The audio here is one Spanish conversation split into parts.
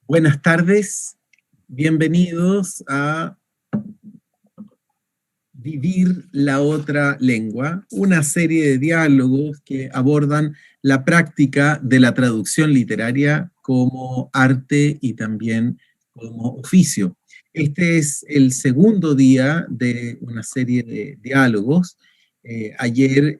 Buenas tardes, bienvenidos a Vivir la otra lengua, una serie de diálogos que abordan la práctica de la traducción literaria como arte y también como oficio. Este es el segundo día de una serie de diálogos. Ayer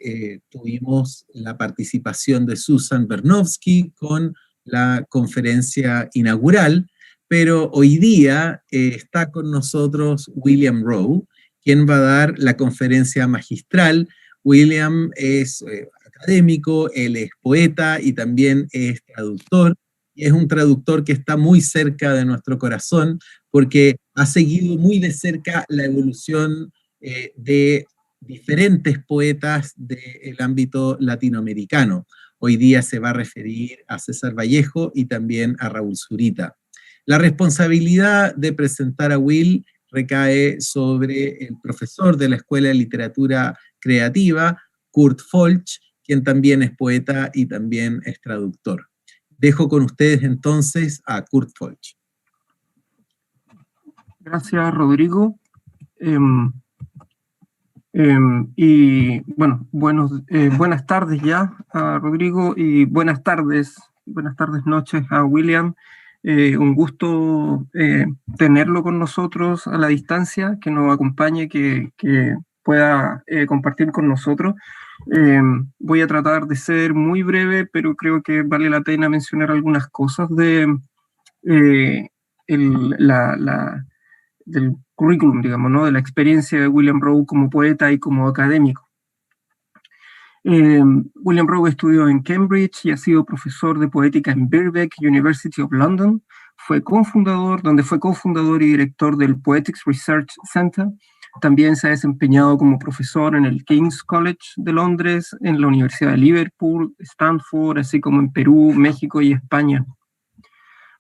tuvimos la participación de Susan Bernowski con la conferencia inaugural, pero hoy día está con nosotros William Rowe, quien va a dar la conferencia magistral. William es académico, él es poeta y también es traductor. Y es un traductor que está muy cerca de nuestro corazón porque ha seguido muy de cerca la evolución de diferentes poetas del ámbito latinoamericano. Hoy día se va a referir a César Vallejo y también a Raúl Zurita. La responsabilidad de presentar a Will recae sobre el profesor de la Escuela de Literatura Creativa, Kurt Folch, quien también es poeta y también es traductor. Dejo con ustedes entonces a Kurt Folch. Gracias, Rodrigo. Y bueno, buenas tardes ya a Rodrigo y buenas tardes, noches a William. Un gusto tenerlo con nosotros a la distancia, que nos acompañe, que pueda compartir con nosotros. Voy a tratar de ser muy breve, pero creo que vale la pena mencionar algunas cosas del currículum, digamos, ¿no? De la experiencia de William Rowe como poeta y como académico. William Rowe estudió en Cambridge y ha sido profesor de poética en Birkbeck, University of London. Fue cofundador y director del Poetics Research Center. También se ha desempeñado como profesor en el King's College de Londres, en la Universidad de Liverpool, Stanford, así como en Perú, México y España.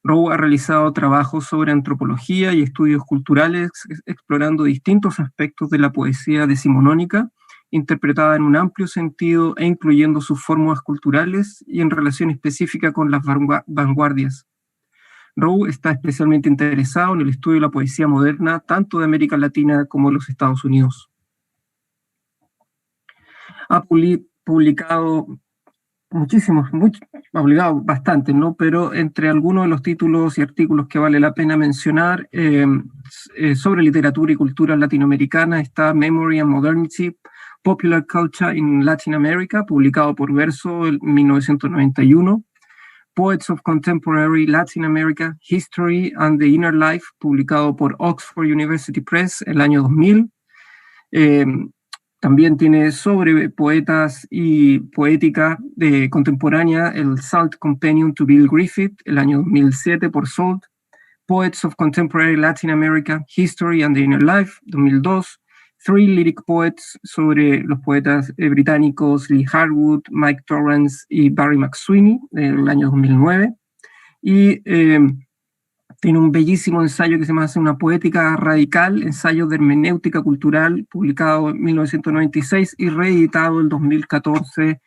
Rowe ha realizado trabajos sobre antropología y estudios culturales, explorando distintos aspectos de la poesía decimonónica, interpretada en un amplio sentido e incluyendo sus formas culturales y en relación específica con las vanguardias. Rowe está especialmente interesado en el estudio de la poesía moderna, tanto de América Latina como de los Estados Unidos. Ha publicado bastante, ¿no? Pero entre algunos de los títulos y artículos que vale la pena mencionar sobre literatura y cultura latinoamericana está Memory and Modernity, Popular Culture in Latin America, publicado por Verso en 1991, Poets of Contemporary Latin America, History and the Inner Life, publicado por Oxford University Press el año 2000, también tiene sobre poetas y poética contemporánea el Salt Companion to Bill Griffith, el año 2007 por Salt, Poets of Contemporary Latin America, History and the Inner Life, 2002, Three Lyric Poets sobre los poetas británicos Lee Harwood, Mike Torrance y Barry McSweeney, el año 2009, y tiene un bellísimo ensayo que se llama Una poética radical, ensayo de hermenéutica cultural, publicado en 1996 y reeditado en 2014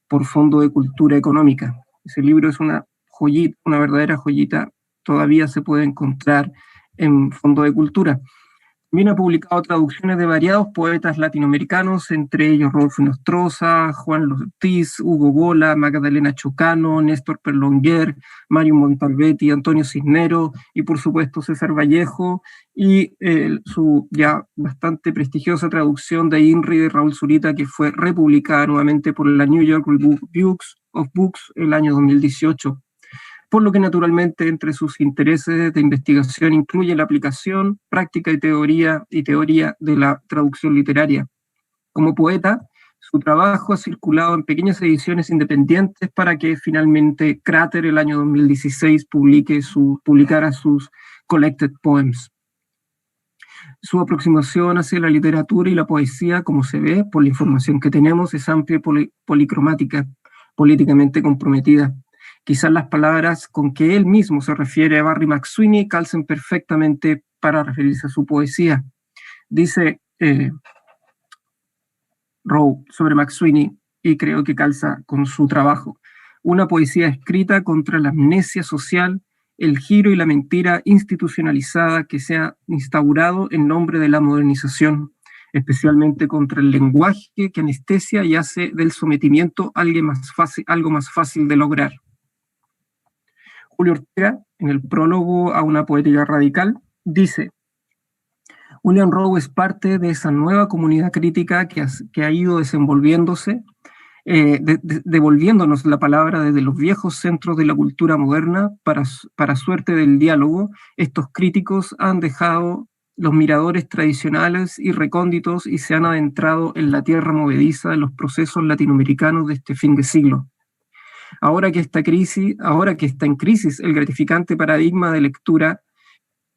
por Fondo de Cultura Económica. Ese libro es una joyita, una verdadera joyita, todavía se puede encontrar en Fondo de Cultura. También ha publicado traducciones de variados poetas latinoamericanos, entre ellos Rodolfo Nostroza, Juan Ortiz, Hugo Bola, Magdalena Chocano, Néstor Perlonguer, Mario Montalbetti, Antonio Cisneros y por supuesto César Vallejo, y su ya bastante prestigiosa traducción de INRI de Raúl Zurita, que fue republicada nuevamente por la New York Review of Books el año 2018. Por lo que naturalmente entre sus intereses de investigación incluye la aplicación, práctica y teoría de la traducción literaria. Como poeta, su trabajo ha circulado en pequeñas ediciones independientes para que finalmente Crater el año 2016 publicara sus Collected Poems. Su aproximación hacia la literatura y la poesía, como se ve por la información que tenemos, es amplia y policromática, políticamente comprometida. Quizás las palabras con que él mismo se refiere a Barry McSweeney calcen perfectamente para referirse a su poesía. Dice Rowe sobre McSweeney, y creo que calza con su trabajo: una poesía escrita contra la amnesia social, el giro y la mentira institucionalizada que se ha instaurado en nombre de la modernización, especialmente contra el lenguaje que anestesia y hace del sometimiento algo más fácil de lograr. Julio Ortega, en el prólogo a una poética radical, dice: William Rowe es parte de esa nueva comunidad crítica que ha ido desenvolviéndose, devolviéndonos la palabra desde los viejos centros de la cultura moderna. Para suerte del diálogo, estos críticos han dejado los miradores tradicionales y recónditos y se han adentrado en la tierra movediza de los procesos latinoamericanos de este fin de siglo. Ahora que está en crisis el gratificante paradigma de lectura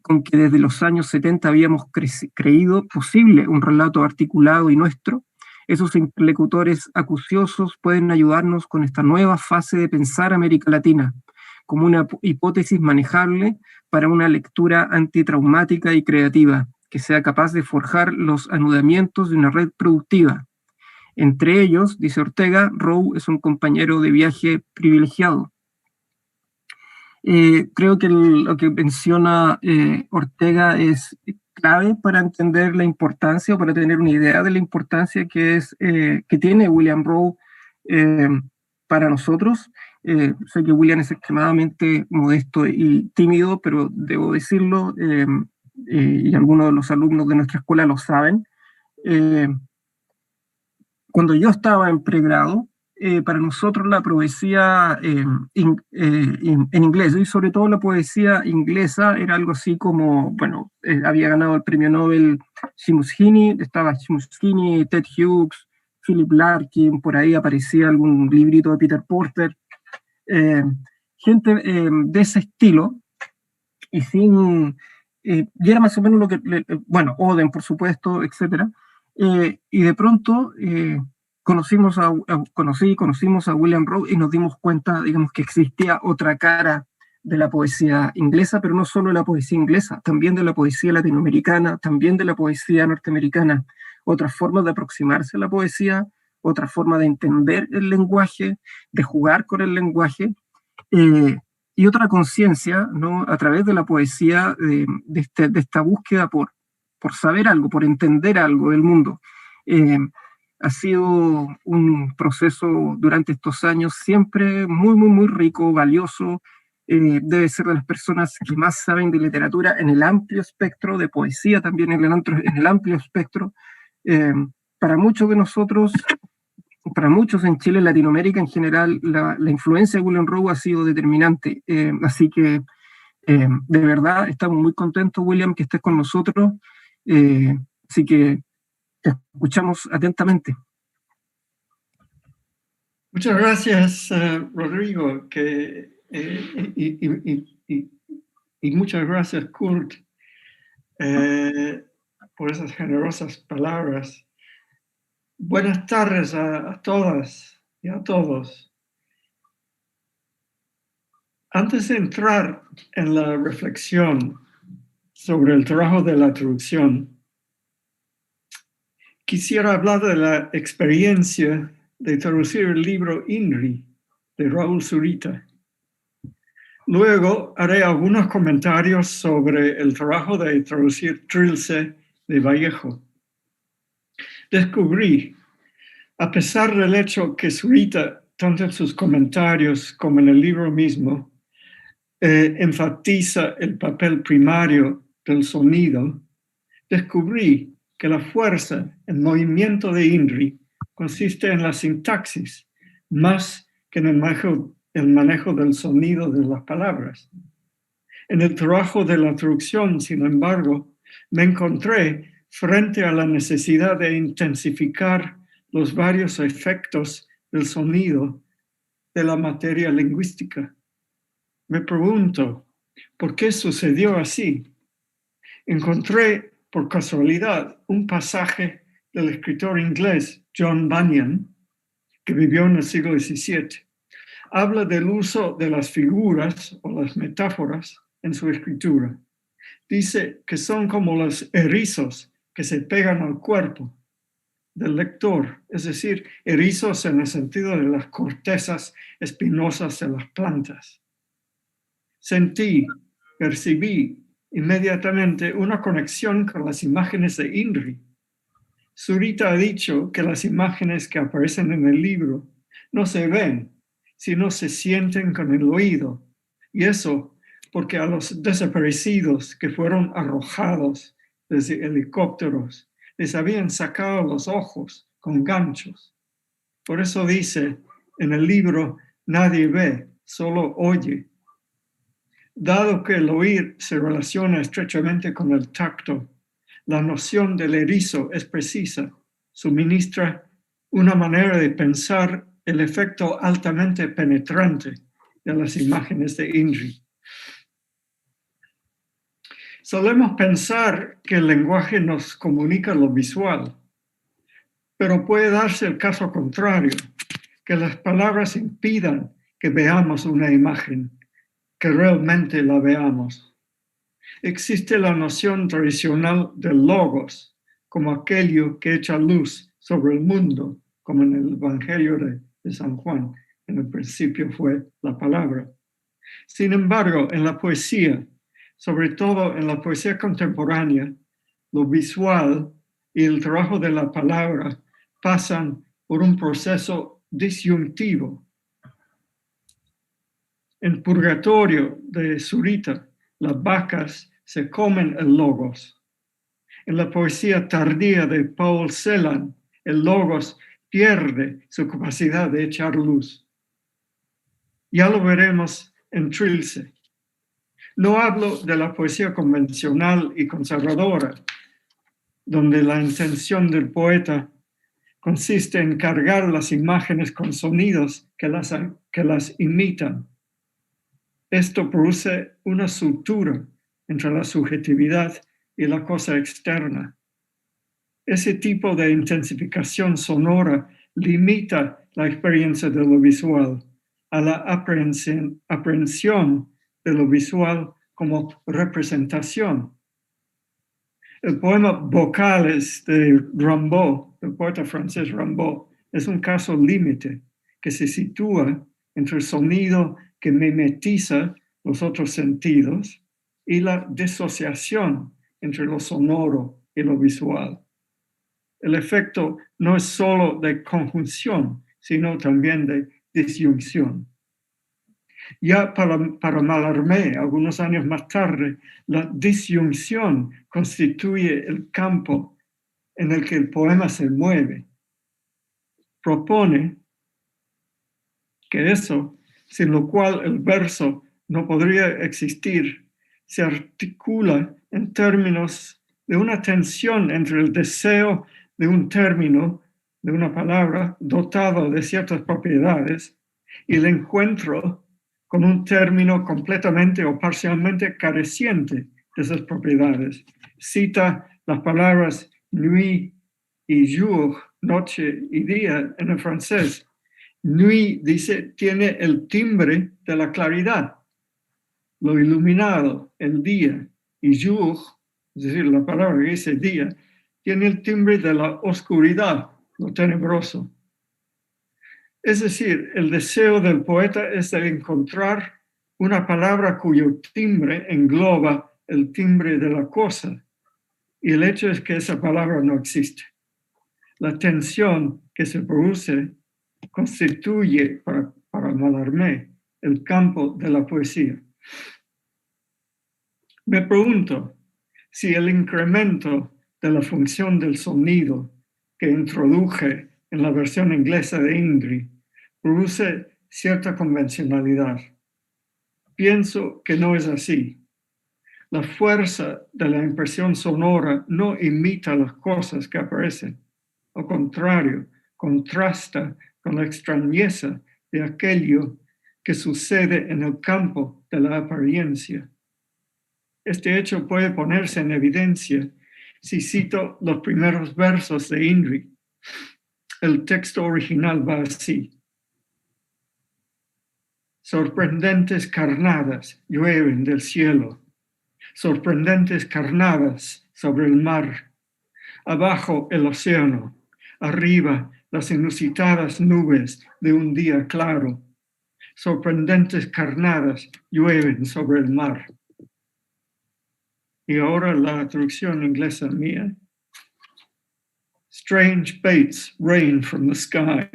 con que desde los años 70 habíamos creído posible un relato articulado y nuestro, esos interlocutores acuciosos pueden ayudarnos con esta nueva fase de pensar América Latina como una hipótesis manejable para una lectura antitraumática y creativa, que sea capaz de forjar los anudamientos de una red productiva. Entre ellos, dice Ortega, Rowe es un compañero de viaje privilegiado. Creo que lo que menciona Ortega es clave para entender la importancia, o para tener una idea de la importancia que tiene William Rowe para nosotros. Sé que William es extremadamente modesto y tímido, pero debo decirlo, y algunos de los alumnos de nuestra escuela lo saben. Cuando yo estaba en pregrado, para nosotros la poesía en inglés, y sobre todo la poesía inglesa, era algo así como, bueno, había ganado el premio Nobel Seamus Heaney, estaba Seamus Heaney, Ted Hughes, Philip Larkin, por ahí aparecía algún librito de Peter Porter, gente de ese estilo, y era más o menos lo que, bueno, Oden, por supuesto, etcétera. Y de pronto conocimos a William Rowe y nos dimos cuenta, digamos, que existía otra cara de la poesía inglesa, pero no solo de la poesía inglesa, también de la poesía latinoamericana, también de la poesía norteamericana, otras formas de aproximarse a la poesía, otra forma de entender el lenguaje, de jugar con el lenguaje, y otra conciencia, ¿no?, a través de la poesía, de esta búsqueda por saber algo, por entender algo del mundo. Ha sido un proceso durante estos años siempre muy, muy, muy rico, valioso. Debe ser de las personas que más saben de literatura en el amplio espectro, de poesía también en el amplio espectro. Para muchos de nosotros, para muchos en Chile y Latinoamérica en general, la influencia de William Rowe ha sido determinante. Así que, de verdad, estamos muy contentos, William, que estés con nosotros. Así que te escuchamos atentamente. Muchas gracias, Rodrigo, y muchas gracias, Kurt, por esas generosas palabras. Buenas tardes a todas y a todos. Antes de entrar en la reflexión sobre el trabajo de la traducción, quisiera hablar de la experiencia de traducir el libro INRI de Raúl Zurita. Luego haré algunos comentarios sobre el trabajo de traducir Trilce de Vallejo. Descubrí, a pesar del hecho que Zurita, tanto en sus comentarios como en el libro mismo, enfatiza el papel primario del sonido, descubrí que la fuerza, el movimiento de INRI consiste en la sintaxis, más que en el manejo del sonido de las palabras. En el trabajo de la traducción, sin embargo, me encontré frente a la necesidad de intensificar los varios efectos del sonido de la materia lingüística. Me pregunto, ¿por qué sucedió así? Encontré por casualidad un pasaje del escritor inglés John Bunyan, que vivió en el siglo XVII. habla del uso de las figuras o las metáforas en su escritura. Dice que son como los erizos que se pegan al cuerpo del lector, es decir, erizos en el sentido de las cortezas espinosas de las plantas. Percibí inmediatamente una conexión con las imágenes de INRI. Zurita ha dicho que las imágenes que aparecen en el libro no se ven, sino se sienten con el oído. Y eso porque a los desaparecidos que fueron arrojados desde helicópteros les habían sacado los ojos con ganchos. Por eso dice en el libro, nadie ve, solo oye. Dado que el oír se relaciona estrechamente con el tacto, la noción del erizo es precisa, suministra una manera de pensar el efecto altamente penetrante de las imágenes de INRI. Solemos pensar que el lenguaje nos comunica lo visual, pero puede darse el caso contrario, que las palabras impidan que veamos una imagen, que realmente la veamos. Existe la noción tradicional del logos, como aquello que echa luz sobre el mundo, como en el Evangelio de San Juan. En el principio fue la palabra. Sin embargo, en la poesía, sobre todo en la poesía contemporánea, lo visual y el trabajo de la palabra pasan por un proceso disyuntivo. En Purgatorio de Zurita, las vacas se comen el logos. En la poesía tardía de Paul Celan, el logos pierde su capacidad de echar luz. Ya lo veremos en Trilce. No hablo de la poesía convencional y conservadora, donde la intención del poeta consiste en cargar las imágenes con sonidos que las imitan. Esto produce una sutura entre la subjetividad y la cosa externa. Ese tipo de intensificación sonora limita la experiencia de lo visual a la aprehensión de lo visual como representación. El poema Vocales de Rimbaud, del poeta francés Rimbaud, es un caso límite que se sitúa entre el sonido que mimetiza los otros sentidos y la disociación entre lo sonoro y lo visual. El efecto no es solo de conjunción, sino también de disyunción. Ya para Mallarmé, algunos años más tarde, la disyunción constituye el campo en el que el poema se mueve. Propone que eso, sin lo cual el verso no podría existir, se articula en términos de una tensión entre el deseo de un término, de una palabra dotado de ciertas propiedades, y el encuentro con un término completamente o parcialmente careciente de esas propiedades. Cita las palabras nuit y jour, noche y día en el francés. Nuit, dice, tiene el timbre de la claridad, lo iluminado, el día. Y jour, es decir, la palabra que dice día, tiene el timbre de la oscuridad, lo tenebroso. Es decir, el deseo del poeta es de encontrar una palabra cuyo timbre engloba el timbre de la cosa. Y el hecho es que esa palabra no existe. La tensión que se produce constituye para Mallarmé el campo de la poesía. Me pregunto si el incremento de la función del sonido que introduje en la versión inglesa de INRI produce cierta convencionalidad. Pienso que no es así. La fuerza de la impresión sonora no imita las cosas que aparecen. Al contrario, contrasta con la extrañeza de aquello que sucede en el campo de la apariencia. Este hecho puede ponerse en evidencia si cito los primeros versos de INRI. El texto original va así. Sorprendentes carnadas llueven del cielo, sorprendentes carnadas sobre el mar, abajo el océano, arriba las inusitadas nubes de un día claro, sorprendentes carnadas llueven sobre el mar. Y ahora la traducción inglesa mía. Strange baits rain from the sky.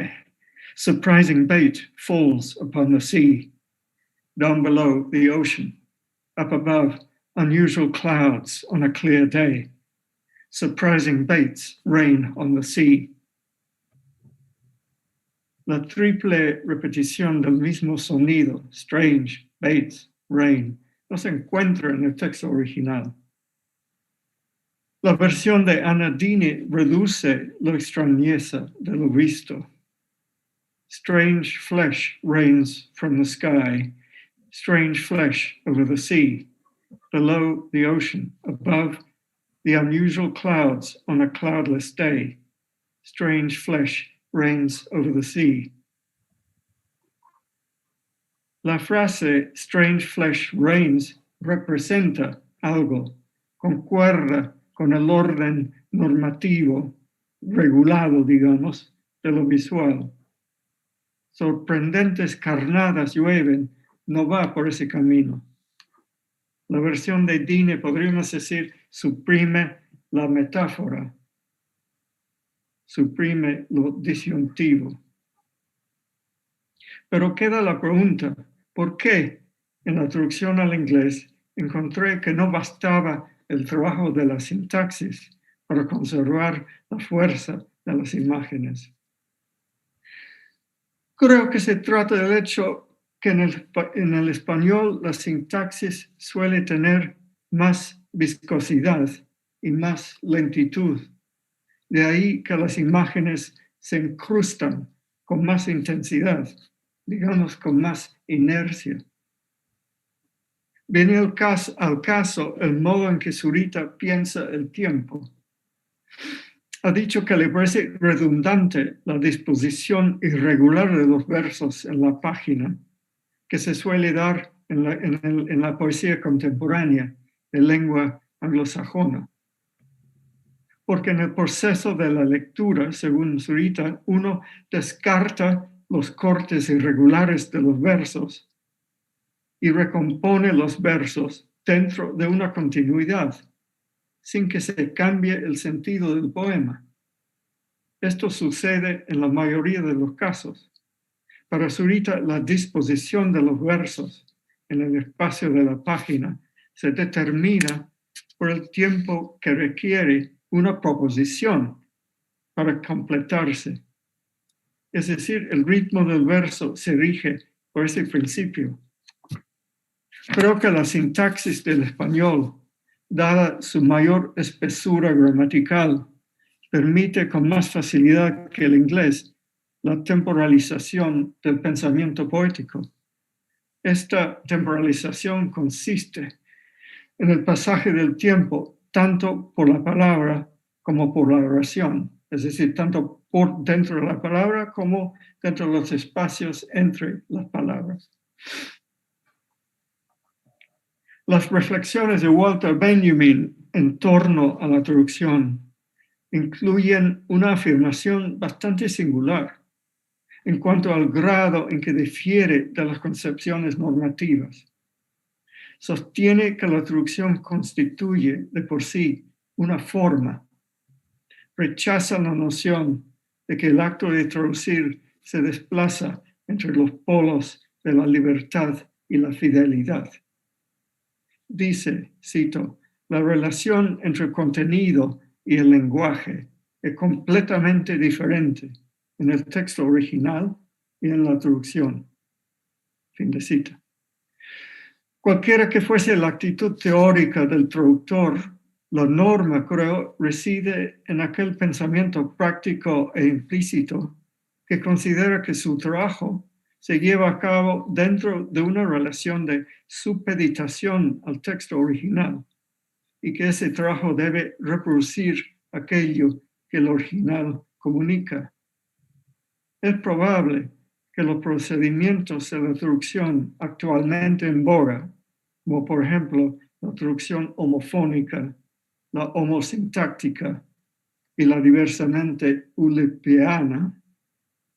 Surprising bait falls upon the sea. Down below, the ocean. Up above, unusual clouds on a clear day. Surprising baits rain on the sea. La triple repetición del mismo sonido, strange, baits, rain, no se encuentra en el texto original. La versión de Anna Dini reduce la extrañeza de lo visto. Strange flesh rains from the sky, strange flesh over the sea, below the ocean, above the unusual clouds on a cloudless day, strange flesh rains over the sea. La frase strange flesh rains representa algo, concuerda con el orden normativo, regulado, digamos, de lo visual. Sorprendentes carnadas llueven no va por ese camino. La versión de Dini, podríamos decir, suprime la metáfora, suprime lo disyuntivo. Pero queda la pregunta, ¿por qué en la traducción al inglés encontré que no bastaba el trabajo de la sintaxis para conservar la fuerza de las imágenes? Creo que se trata del hecho que en el español la sintaxis suele tener más viscosidad y más lentitud. De ahí que las imágenes se incrustan con más intensidad, digamos con más inercia. Viene al caso el modo en que Zurita piensa el tiempo. Ha dicho que le parece redundante la disposición irregular de los versos en la página que se suele dar en la poesía contemporánea de lengua anglosajona. Porque en el proceso de la lectura, según Zurita, uno descarta los cortes irregulares de los versos y recompone los versos dentro de una continuidad, sin que se cambie el sentido del poema. Esto sucede en la mayoría de los casos. Para Zurita, la disposición de los versos en el espacio de la página se determina por el tiempo que requiere una proposición para completarse. Es decir, el ritmo del verso se rige por ese principio. Creo que la sintaxis del español, dada su mayor espesura gramatical, permite con más facilidad que el inglés la temporalización del pensamiento poético. Esta temporalización consiste en el pasaje del tiempo tanto por la palabra como por la oración, es decir, tanto por dentro de la palabra como dentro de los espacios entre las palabras. Las reflexiones de Walter Benjamin en torno a la traducción incluyen una afirmación bastante singular en cuanto al grado en que difiere de las concepciones normativas. Sostiene que la traducción constituye de por sí una forma. Rechaza la noción de que el acto de traducir se desplaza entre los polos de la libertad y la fidelidad. Dice, cito, la relación entre el contenido y el lenguaje es completamente diferente en el texto original y en la traducción. Fin de cita. Cualquiera que fuese la actitud teórica del traductor, la norma, creo, reside en aquel pensamiento práctico e implícito que considera que su trabajo se lleva a cabo dentro de una relación de supeditación al texto original y que ese trabajo debe reproducir aquello que el original comunica. Es probable que los procedimientos de la traducción actualmente en boga, como por ejemplo la traducción homofónica, la homosintáctica y la diversamente ulipiana,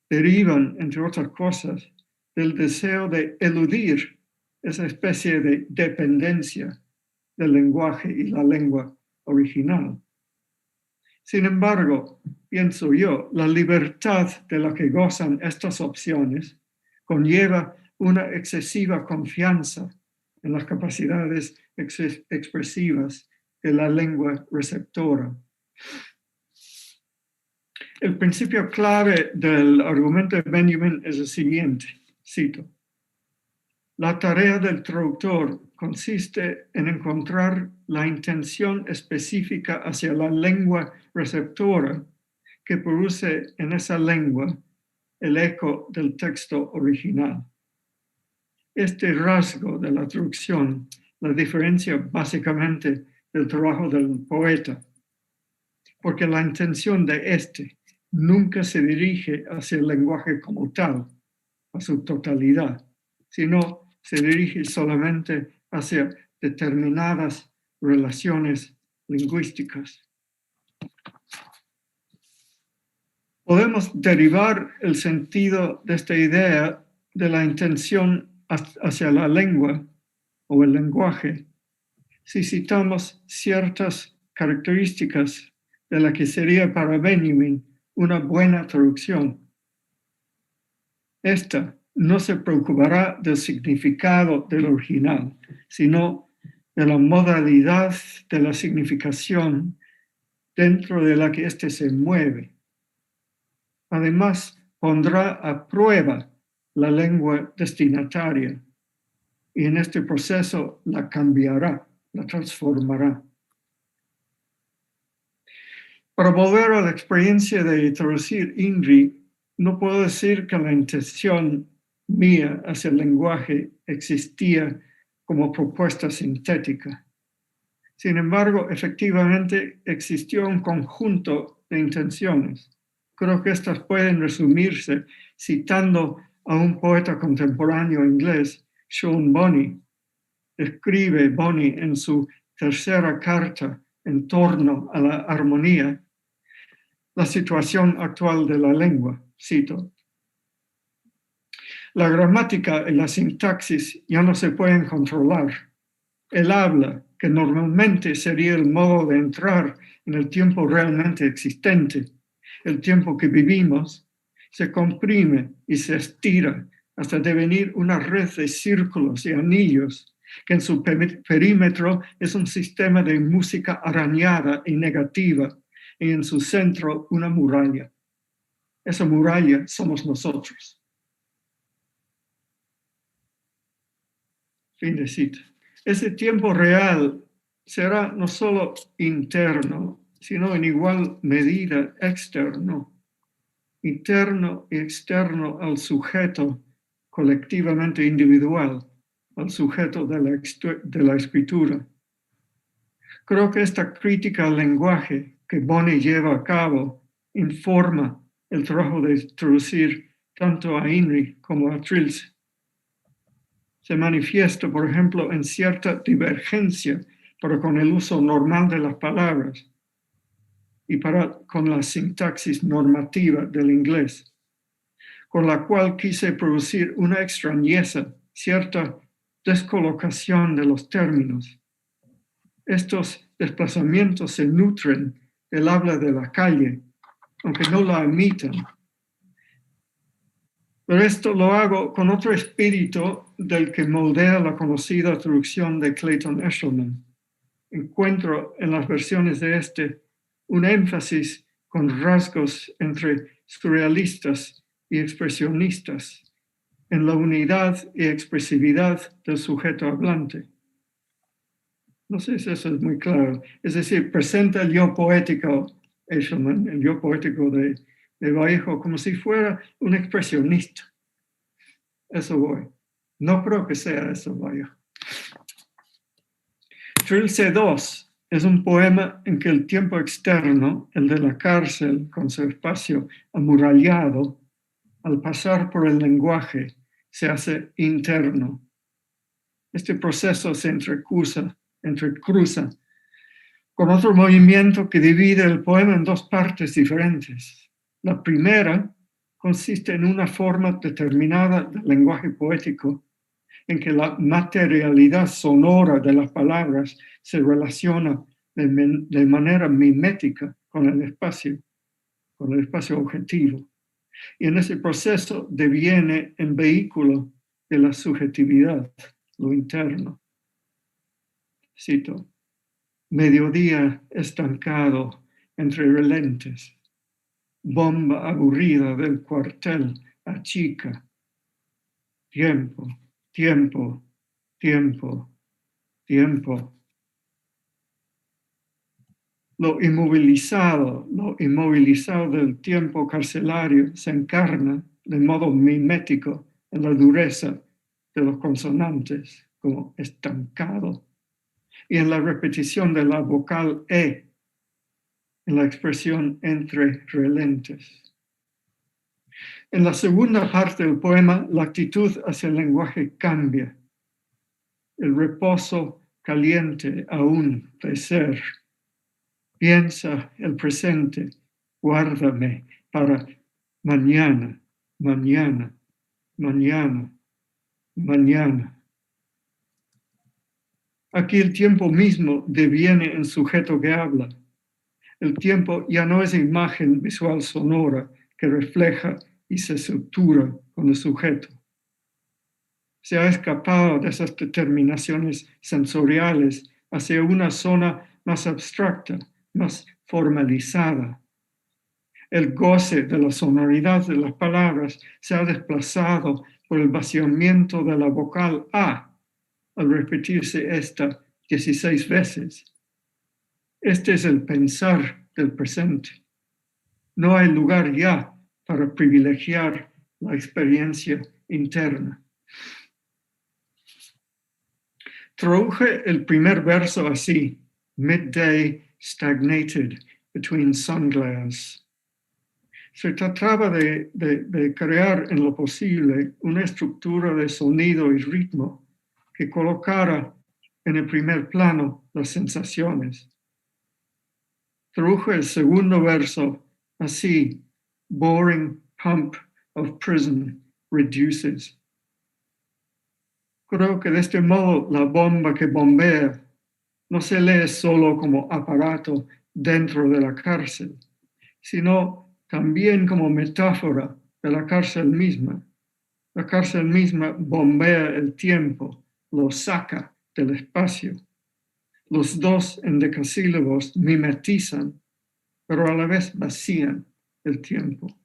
derivan, entre otras cosas, del deseo de eludir esa especie de dependencia del lenguaje y la lengua original. Sin embargo, pienso yo, la libertad de la que gozan estas opciones conlleva una excesiva confianza en las capacidades expresivas de la lengua receptora. El principio clave del argumento de Benjamin es el siguiente, cito: la tarea del traductor consiste en encontrar la intención específica hacia la lengua receptora que produce en esa lengua el eco del texto original. Este rasgo de la traducción la diferencia básicamente del trabajo del poeta, porque la intención de este nunca se dirige hacia el lenguaje como tal, a su totalidad, sino se dirige solamente hacia determinadas relaciones lingüísticas. Podemos derivar el sentido de esta idea de la intención hacia la lengua o el lenguaje si citamos ciertas características de la que sería para Benjamin una buena traducción. Esta no se preocupará del significado del original, sino de la modalidad de la significación dentro de la que éste se mueve. Además, pondrá a prueba la lengua destinataria y en este proceso la cambiará, la transformará. Para volver a la experiencia de traducir INRI, no puedo decir que la intención mía hacia el lenguaje existía como propuesta sintética. Sin embargo, efectivamente existió un conjunto de intenciones. Creo que estas pueden resumirse citando a un poeta contemporáneo inglés, Sean Bonney. Escribe Bonney en su tercera carta en torno a la armonía, la situación actual de la lengua, cito: la gramática y la sintaxis ya no se pueden controlar. El habla, que normalmente sería el modo de entrar en el tiempo realmente existente, el tiempo que vivimos, se comprime y se estira hasta devenir una red de círculos y anillos que en su perímetro es un sistema de música arañada y negativa, y en su centro una muralla. Esa muralla somos nosotros. Fin de cita. Ese tiempo real será no solo interno, sino en igual medida externo, interno y externo al sujeto colectivamente individual, al sujeto de la escritura. Creo que esta crítica al lenguaje que Bonney lleva a cabo informa el trabajo de traducir tanto a INRI como a Trilce. Se manifiesta, por ejemplo, en cierta divergencia para con el uso normal de las palabras y con la sintaxis normativa del inglés, con la cual quise producir una extrañeza, cierta descolocación de los términos. Estos desplazamientos se nutren del habla de la calle, aunque no la imitan. Pero esto lo hago con otro espíritu del que moldea la conocida traducción de Clayton Eshelman. Encuentro en las versiones de este un énfasis con rasgos entre surrealistas y expresionistas en la unidad y expresividad del sujeto hablante. No sé si eso es muy claro. Es decir, presenta el yo poético, Eshelman, el yo poético de Vallejo, como si fuera un expresionista. Eso voy. No creo que sea eso, Vallejo. Trilce 2 es un poema en que el tiempo externo, el de la cárcel con su espacio amurallado, al pasar por el lenguaje, se hace interno. Este proceso se entrecruza con otro movimiento que divide el poema en dos partes diferentes. La primera consiste en una forma determinada del lenguaje poético, en que la materialidad sonora de las palabras se relaciona de manera mimética con el espacio objetivo. Y en ese proceso deviene en vehículo de la subjetividad, lo interno. Cito: mediodía estancado entre relentes, bomba aburrida del cuartel achica, tiempo, tiempo, tiempo, tiempo. Lo inmovilizado del tiempo carcelario se encarna de modo mimético en la dureza de los consonantes, como estancado, y en la repetición de la vocal E, en la expresión entre relentes. En la segunda parte del poema, la actitud hacia el lenguaje cambia. El reposo caliente aún de ser. Piensa el presente, guárdame para mañana, mañana, mañana, mañana. Aquí el tiempo mismo deviene en sujeto que habla. El tiempo ya no es imagen visual sonora que refleja y se estructura con el sujeto. Se ha escapado de esas determinaciones sensoriales hacia una zona más abstracta, más formalizada. El goce de la sonoridad de las palabras se ha desplazado por el vaciamiento de la vocal A al repetirse esta 16 veces. Este es el pensar del presente. No hay lugar ya para privilegiar la experiencia interna. Traduje el primer verso así: midday stagnated between sunglares. Se trataba de crear en lo posible una estructura de sonido y ritmo que colocara en el primer plano las sensaciones. Traduje el segundo verso así: boring pump of prison reduces. Creo que de este modo la bomba que bombea no se lee solo como aparato dentro de la cárcel, sino también como metáfora de la cárcel misma. La cárcel misma bombea el tiempo, lo saca del espacio. Los dos endecasílabos mimetizan, pero a la vez vacían el tiempo.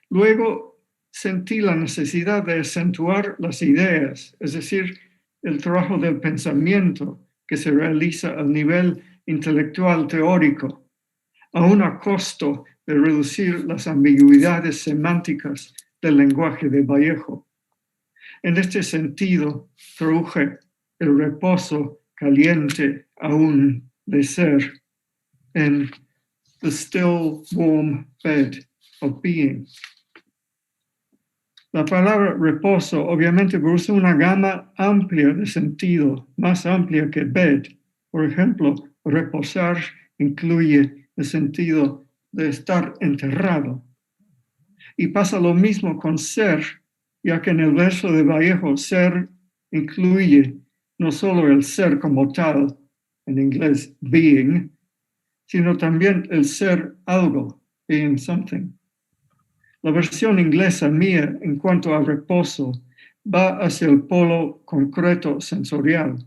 Luego sentí la necesidad de acentuar las ideas, es decir, el trabajo del pensamiento que se realiza al nivel intelectual teórico, aun a costo de reducir las ambigüedades semánticas del lenguaje de Vallejo. En este sentido, traduje el reposo caliente aún de ser en the still warm bed of being. La palabra reposo obviamente produce una gama amplia de sentido, más amplia que bed. Por ejemplo, reposar incluye el sentido de estar enterrado. Y pasa lo mismo con ser, ya que en el verso de Vallejo ser incluye no solo el ser como tal, en inglés being, sino también el ser algo, being something. La versión inglesa mía en cuanto a reposo va hacia el polo concreto sensorial,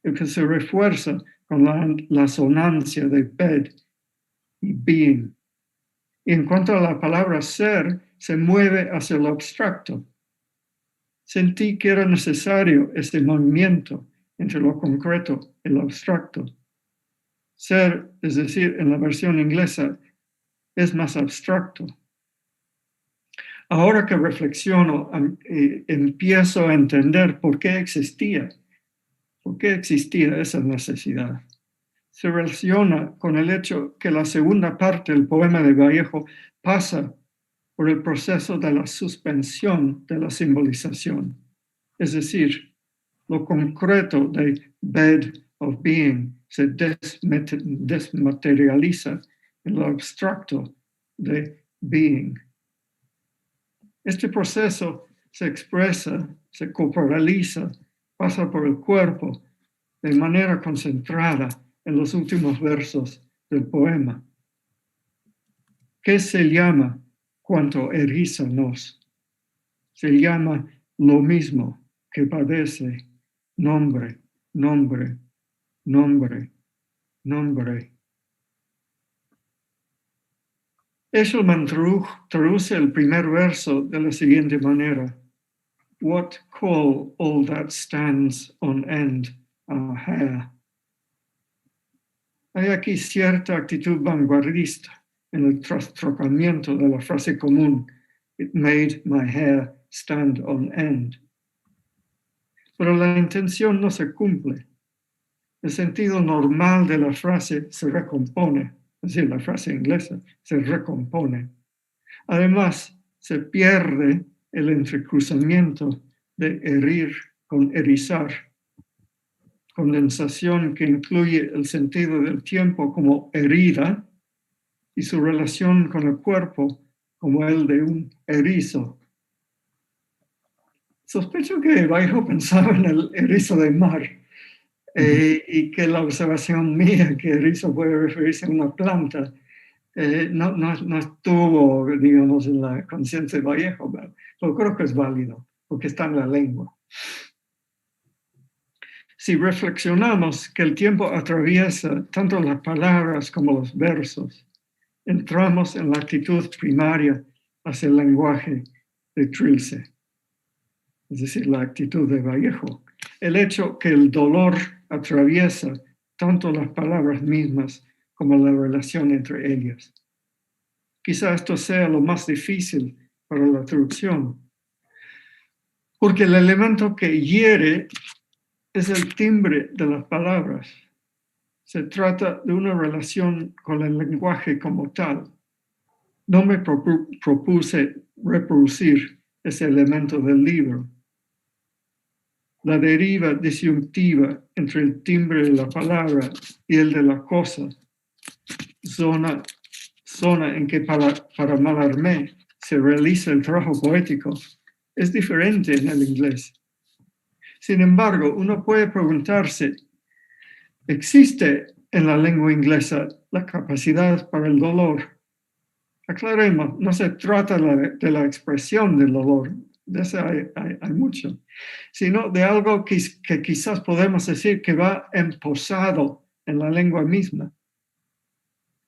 el que se refuerza con la sonancia de bed y being. Y en cuanto a la palabra ser, se mueve hacia lo abstracto. Sentí que era necesario este movimiento entre lo concreto y lo abstracto. Ser, es decir, en la versión inglesa, es más abstracto. Ahora que reflexiono, empiezo a entender por qué existía esa necesidad. Se relaciona con el hecho que la segunda parte del poema de Vallejo pasa por el proceso de la suspensión de la simbolización. Es decir, lo concreto de bed of being se desmaterializa en lo abstracto de being. Este proceso se expresa, se corporaliza, pasa por el cuerpo de manera concentrada en los últimos versos del poema. ¿Qué se llama cuanto eriza nos? Se llama lo mismo que padece, nombre, nombre, nombre, nombre. Eshelman traduce el primer verso de la siguiente manera: What call all that stands on end our hair? Hay aquí cierta actitud vanguardista en el trastrocamiento de la frase común, It made my hair stand on end. Pero la intención no se cumple. El sentido normal de la frase se recompone, es decir, la frase inglesa se recompone. Además, se pierde el entrecruzamiento de herir con erizar, condensación que incluye el sentido del tiempo como herida y su relación con el cuerpo como el de un erizo. Sospecho que Vallejo pensaba en el erizo de mar y que la observación mía que erizo puede referirse a una planta no estuvo, digamos, en la conciencia de Vallejo, pero creo que es válido porque está en la lengua. Si reflexionamos que el tiempo atraviesa tanto las palabras como los versos, entramos en la actitud primaria hacia el lenguaje de Trilce, es decir, la actitud de Vallejo. El hecho que el dolor atraviesa tanto las palabras mismas como la relación entre ellas. Quizá esto sea lo más difícil para la traducción, porque el elemento que hiere es el timbre de las palabras. Se trata de una relación con el lenguaje como tal. No me propuse reproducir ese elemento del libro. La deriva disyuntiva entre el timbre de la palabra y el de la cosa, zona en que para Mallarmé se realiza el trabajo poético, es diferente en el inglés. Sin embargo, uno puede preguntarse, ¿existe en la lengua inglesa la capacidad para el dolor? Aclaremos, no se trata de la expresión del dolor, de eso hay mucho, sino de algo que quizás podemos decir que va emposado en la lengua misma.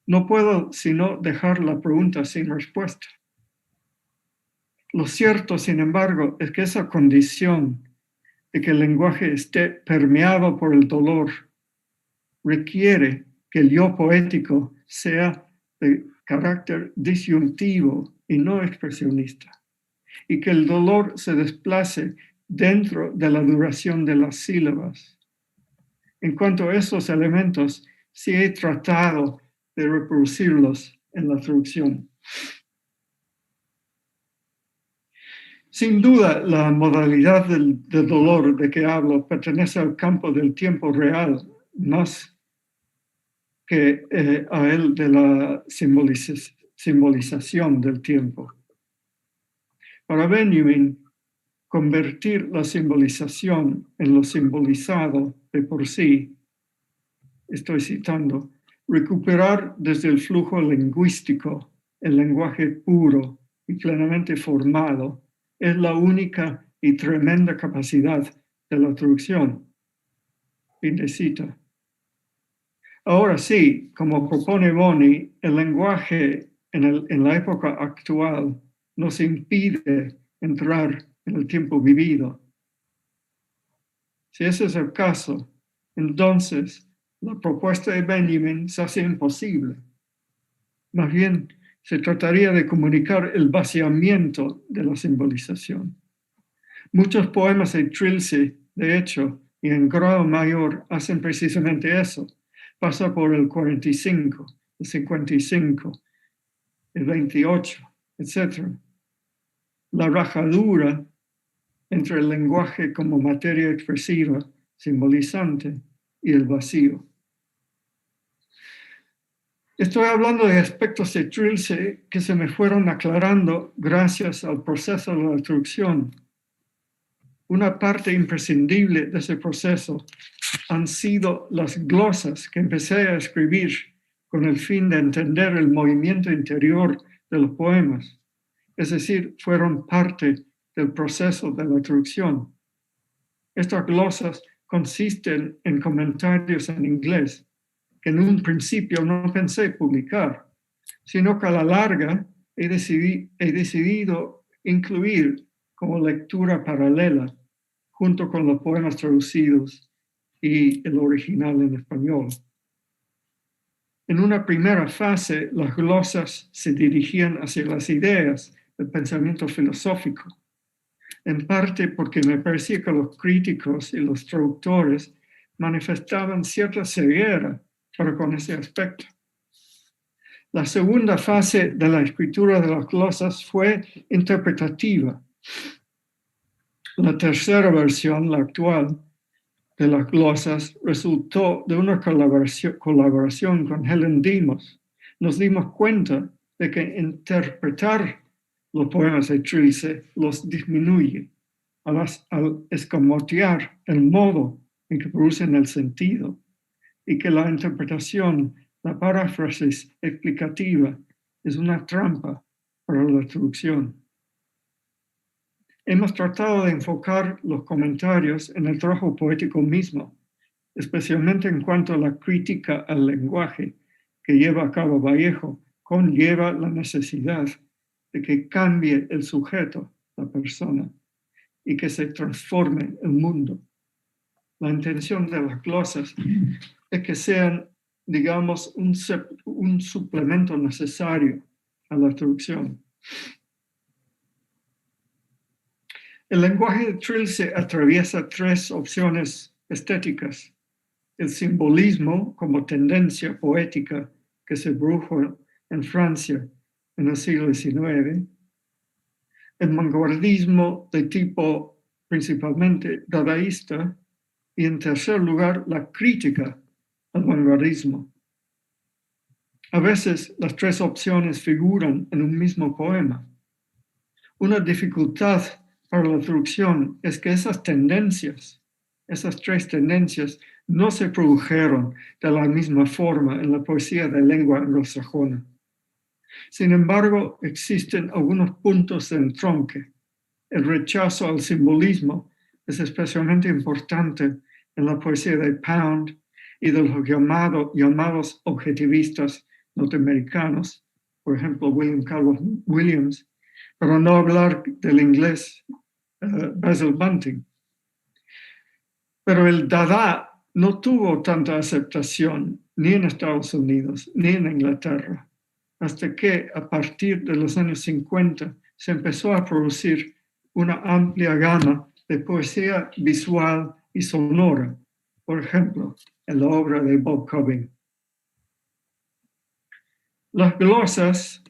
No puedo sino dejar la pregunta sin respuesta. Lo cierto, sin embargo, es que esa condición de que el lenguaje esté permeado por el dolor requiere que el yo poético sea de carácter disyuntivo y no expresionista, y que el dolor se desplace dentro de la duración de las sílabas. En cuanto a esos elementos, sí he tratado de reproducirlos en la traducción. Sin duda, la modalidad del dolor de que hablo pertenece al campo del tiempo real, más que a él de la simbolización del tiempo. Para Benjamin, convertir la simbolización en lo simbolizado de por sí, estoy citando, recuperar desde el flujo lingüístico el lenguaje puro y plenamente formado, es la única y tremenda capacidad de la traducción. Fin de cita. Ahora sí, como propone Boni, el lenguaje en la época actual nos impide entrar en el tiempo vivido. Si ese es el caso, entonces la propuesta de Benjamin se hace imposible. Más bien, se trataría de comunicar el vaciamiento de la simbolización. Muchos poemas de Trilce, de hecho, y en grado mayor, hacen precisamente eso. Pasa por el 45, el 55, el 28, etc. La rajadura entre el lenguaje como materia expresiva, simbolizante, y el vacío. Estoy hablando de aspectos de Trilce que se me fueron aclarando gracias al proceso de la traducción. Una parte imprescindible de ese proceso han sido las glosas que empecé a escribir con el fin de entender el movimiento interior de los poemas. Es decir, fueron parte del proceso de la traducción. Estas glosas consisten en comentarios en inglés que en un principio no pensé publicar, sino que a la larga he decidido incluir como lectura paralela junto con los poemas traducidos y el original en español. En una primera fase, las glosas se dirigían hacia las ideas del pensamiento filosófico, en parte porque me parecía que los críticos y los traductores manifestaban cierta ceguera para con ese aspecto. La segunda fase de la escritura de las glosas fue interpretativa. La tercera versión, la actual, de las glosas resultó de una colaboración con Helen Demos. Nos dimos cuenta de que interpretar los poemas de Trilce los disminuye al escamotear el modo en que producen el sentido y que la interpretación, la paráfrasis explicativa, es una trampa para la traducción. Hemos tratado de enfocar los comentarios en el trabajo poético mismo, especialmente en cuanto a la crítica al lenguaje que lleva a cabo Vallejo, conlleva la necesidad de que cambie el sujeto, la persona, y que se transforme el mundo. La intención de las glosas es que sean, digamos, un suplemento necesario a la traducción. El lenguaje de Trilce atraviesa tres opciones estéticas: el simbolismo como tendencia poética que se produjo en Francia en el siglo XIX, el vanguardismo de tipo principalmente dadaísta y, en tercer lugar, la crítica al vanguardismo. A veces las tres opciones figuran en un mismo poema. Una dificultad para la traducción es que esas tres tendencias, no se produjeron de la misma forma en la poesía de lengua anglosajona. Sin embargo, existen algunos puntos de entronque. El rechazo al simbolismo es especialmente importante en la poesía de Pound y de los llamados objetivistas norteamericanos, por ejemplo, William Carlos Williams, para no hablar del inglés Basil Bunting. Pero el Dada no tuvo tanta aceptación ni en Estados Unidos ni en Inglaterra, hasta que a partir de los años 50 se empezó a producir una amplia gama de poesía visual y sonora, por ejemplo, en la obra de Bob Cubbing. Las glosas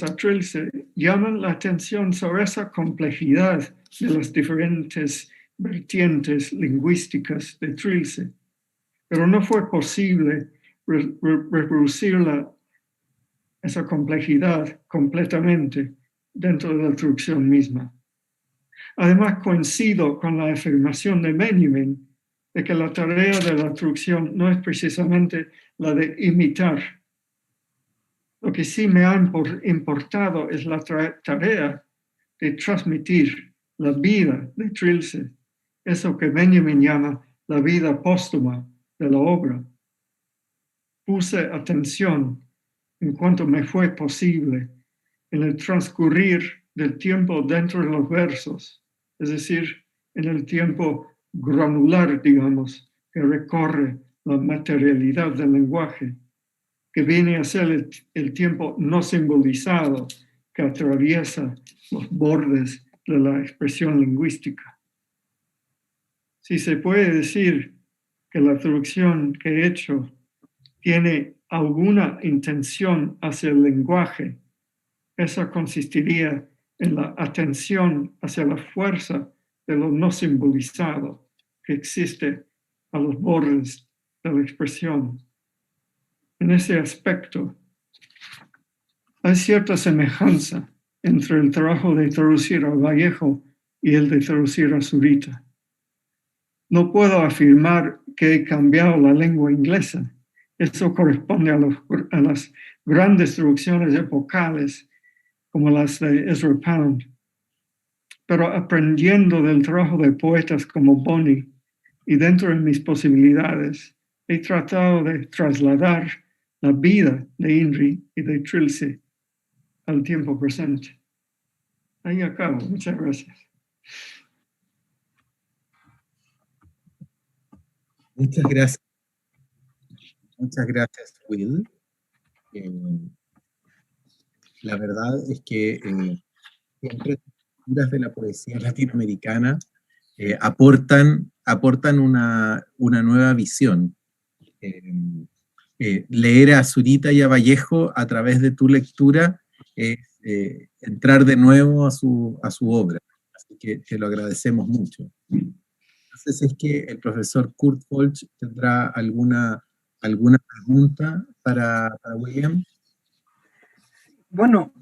a Trilce llaman la atención sobre esa complejidad de las diferentes vertientes lingüísticas de Trilce, pero no fue posible reproducir esa complejidad completamente dentro de la traducción misma. Además, coincido con la afirmación de Benjamin de que la tarea de la traducción no es precisamente la de imitar. Lo que sí me ha importado es la tarea de transmitir la vida de Trilce, eso que Benjamin llama la vida póstuma de la obra. Puse atención en cuanto me fue posible en el transcurrir del tiempo dentro de los versos, es decir, en el tiempo granular, digamos, que recorre la materialidad del lenguaje, que viene a ser el tiempo no simbolizado que atraviesa los bordes de la expresión lingüística. Si se puede decir que la traducción que he hecho tiene alguna intención hacia el lenguaje Eso consistiría en la atención hacia la fuerza de lo no simbolizado que existe a los bordes de la expresión. En ese aspecto, hay cierta semejanza entre el trabajo de traducir a Vallejo y el de traducir a Zurita. No puedo afirmar que he cambiado la lengua inglesa. Eso corresponde a las grandes traducciones epocales como las de Ezra Pound. Pero aprendiendo del trabajo de poetas como Boni y dentro de mis posibilidades, he tratado de trasladar la vida de Inri y de Trilce al tiempo presente. Ahí acabo. Muchas gracias. Muchas gracias. Muchas gracias, Will. La verdad es que siempre las lecturas de la poesía latinoamericana aportan una nueva visión. Leer a Zurita y a Vallejo a través de tu lectura es entrar de nuevo a su obra. Así que te lo agradecemos mucho. Entonces es que el profesor Kurt Folch tendrá alguna pregunta para William. Bueno,